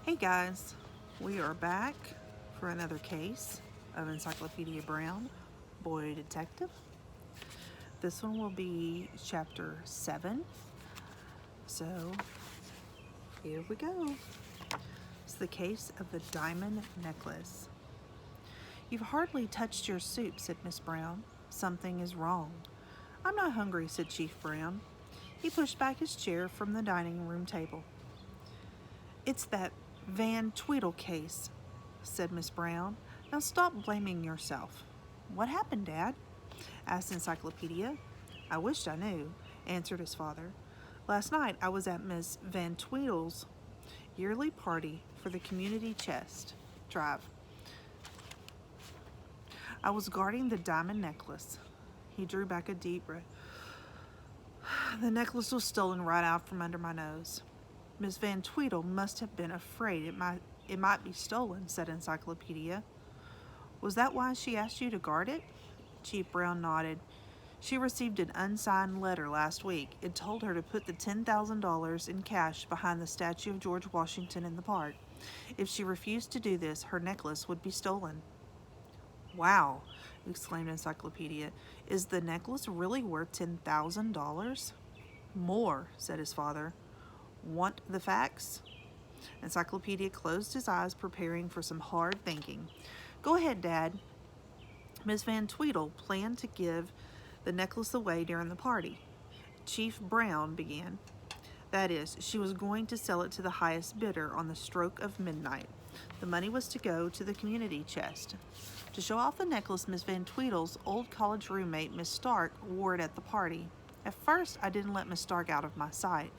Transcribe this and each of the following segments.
Hey guys, we are back for another case of Encyclopedia Brown, Boy Detective. This one will be chapter 7. So, here we go. It's the case of the diamond necklace. You've hardly touched your soup, said Miss Brown. Something is wrong. I'm not hungry, said Chief Brown. He pushed back his chair from the dining room table. It's that Van Tweedle case, said Miss Brown. Now stop blaming yourself. What happened, Dad? Asked Encyclopedia. I wished I knew, answered his father. Last night I was at Miss Van Tweedle's yearly party for the community chest drive. I was guarding the diamond necklace. He drew back a deep breath. The necklace was stolen right out from under my nose. Miss Van Tweedle must have been afraid it might be stolen, said Encyclopedia. Was that why she asked you to guard it? Chief Brown nodded. She received an unsigned letter last week. It told her to put the $10,000 in cash behind the statue of George Washington in the park. If she refused to do this, her necklace would be stolen. Wow, exclaimed Encyclopedia. Is the necklace really worth $10,000? More, said his father. Want the facts? Encyclopedia closed his eyes, preparing for some hard thinking. Go ahead, Dad. Miss Van Tweedle planned to give the necklace away during the party. Chief Brown began. That is, she was going to sell it to the highest bidder on the stroke of midnight. The money was to go to the community chest. To show off the necklace, Miss Van Tweedle's old college roommate, Miss Stark, wore it at the party. At first, I didn't let Miss Stark out of my sight.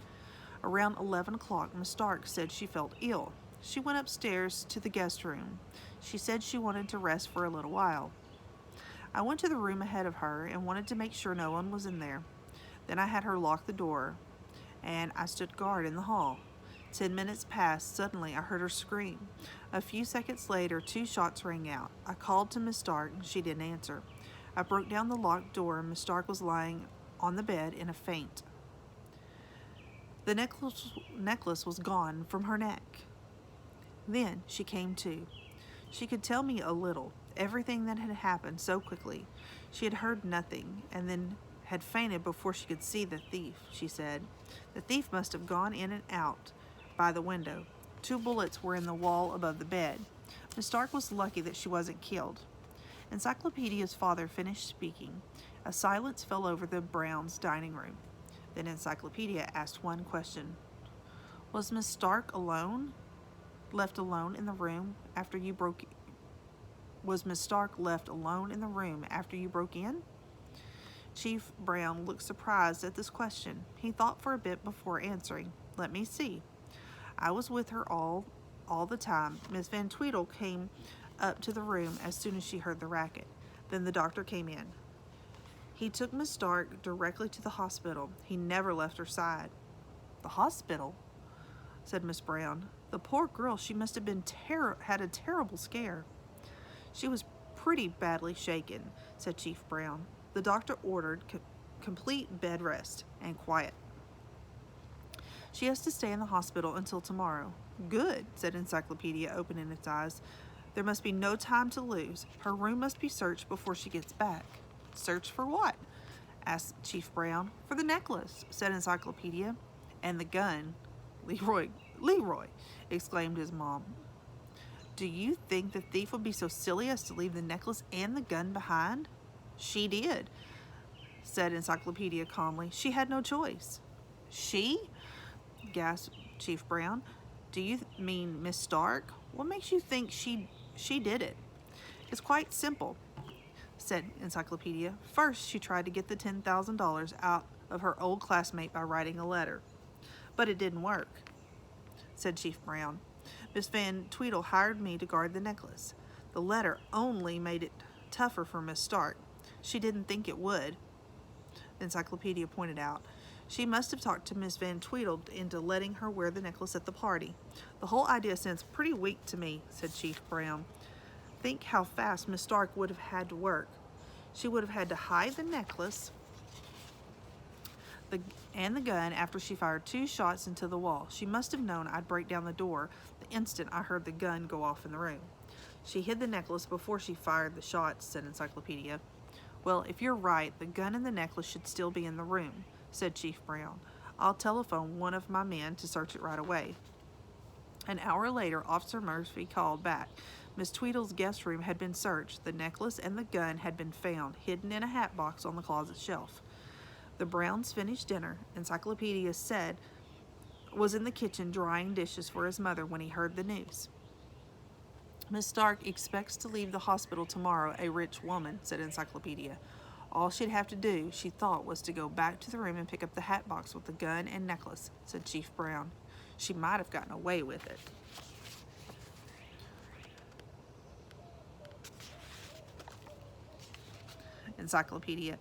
Around 11 o'clock, Miss Stark said she felt ill. She went upstairs to the guest room. She said she wanted to rest for a little while. I went to the room ahead of her and wanted to make sure no one was in there. Then I had her lock the door, and I stood guard in the hall. 10 minutes passed. Suddenly, I heard her scream. A few seconds later, 2 shots rang out. I called to Miss Stark, and she didn't answer. I broke down the locked door, and Miss Stark was lying on the bed in a faint. The necklace was gone from her neck. Then she came to. She could tell me a little, everything that had happened so quickly. She had heard nothing, and then had fainted before she could see the thief, she said. The thief must have gone in and out by the window. 2 bullets were in the wall above the bed. Miss Stark was lucky that she wasn't killed. Encyclopedia's father finished speaking. A silence fell over the Browns' dining room. Then Encyclopedia asked one question. Was Miss Stark left alone in the room after you broke in? Chief Brown looked surprised at this question. He thought for a bit before answering. Let me see. I was with her all the time. Miss Van Tweedle came up to the room as soon as she heard the racket. Then the doctor came in. He took Miss Stark directly to the hospital. He never left her side. The hospital? Said Miss Brown. The poor girl, she must have been had a terrible scare. She was pretty badly shaken, said Chief Brown. The doctor ordered complete bed rest and quiet. She has to stay in the hospital until tomorrow. Good, said Encyclopedia, opening its eyes. There must be no time to lose. Her room must be searched before she gets back. Search for what? Asked Chief Brown. For the necklace, said Encyclopedia. And the gun. Leroy, exclaimed his mom. Do you think the thief would be so silly as to leave the necklace and the gun behind? She did, said Encyclopedia calmly. She had no choice. She? Gasped Chief Brown. Do you mean Miss Stark? What makes you think she did it? It's quite simple, said Encyclopedia. First, she tried to get the $10,000 out of her old classmate by writing a letter. But it didn't work, said Chief Brown. Miss Van Tweedle hired me to guard the necklace. The letter only made it tougher for Miss Stark. She didn't think it would, the Encyclopedia pointed out. She must have talked to Miss Van Tweedle into letting her wear the necklace at the party. The whole idea sounds pretty weak to me, said Chief Brown. Think how fast Miss Stark would have had to work. She would have had to hide the necklace and the gun after she fired 2 shots into the wall. She must have known I'd break down the door the instant I heard the gun go off in the room. She hid the necklace before she fired the shots, said Encyclopedia. Well, if you're right, the gun and the necklace should still be in the room, said Chief Brown. I'll telephone one of my men to search it right away. An hour later, Officer Murphy called back. Miss Tweedle's guest room had been searched. The necklace and the gun had been found, hidden in a hat box on the closet shelf. The Browns finished dinner. Encyclopedia said was in the kitchen drying dishes for his mother when he heard the news. Miss Stark expects to leave the hospital tomorrow, a rich woman, said Encyclopedia. All she'd have to do, she thought, was to go back to the room and pick up the hat box with the gun and necklace, said Chief Brown. She might have gotten away with it. Encyclopedia.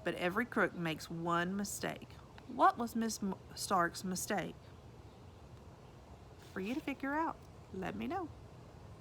But every crook makes one mistake. What was Miss Stark's mistake? For you to figure out. Let me know.